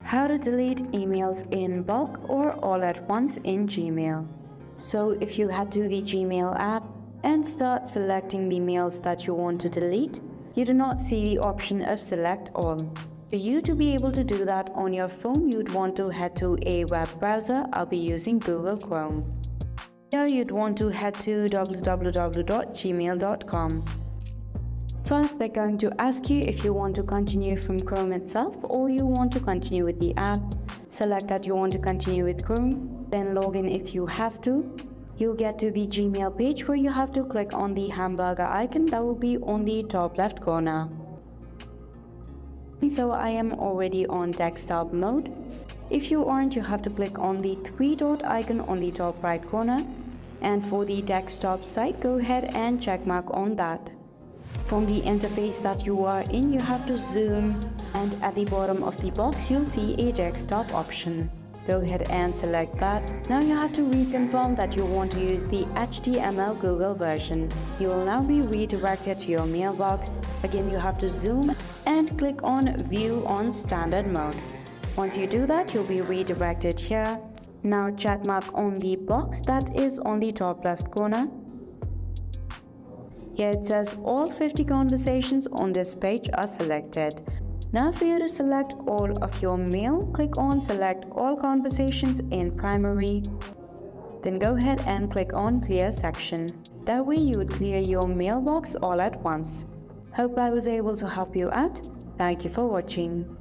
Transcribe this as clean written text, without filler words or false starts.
How to delete emails in bulk or all at once in Gmail. So if you head to the Gmail app and start selecting the mails that you want to delete, you do not see the option of select all. For you to be able to do that on your phone, you'd want to head to a web browser. I'll be using Google Chrome. Here you'd want to head to www.gmail.com. First, they're going to ask you if you want to continue from Chrome itself or you want to continue with the app. Select that you want to continue with Chrome, then log in if you have to. You'll get to the Gmail page where you have to click on the hamburger icon that will be on the top left corner. So I am already on desktop mode. If you aren't, you have to click on the three-dot icon on the top right corner. And for the desktop site, go ahead and check mark on that. From the interface that you are in, you have to zoom, and at the bottom of the box you'll see a desktop option. Go ahead and select that. Now you have to reconfirm that you want to use the HTML Google version. You will now be redirected to your mailbox. Again, you have to zoom and click on View on Standard Mode. Once you do that, you'll be redirected here. Now check mark on the box that is on the top left corner. Here it says all 50 conversations on this page are selected. Now for you to select all of your mail, click on Select All Conversations in Primary. Then go ahead and click on Clear Section. That way you would clear your mailbox all at once. Hope I was able to help you out. Thank you for watching.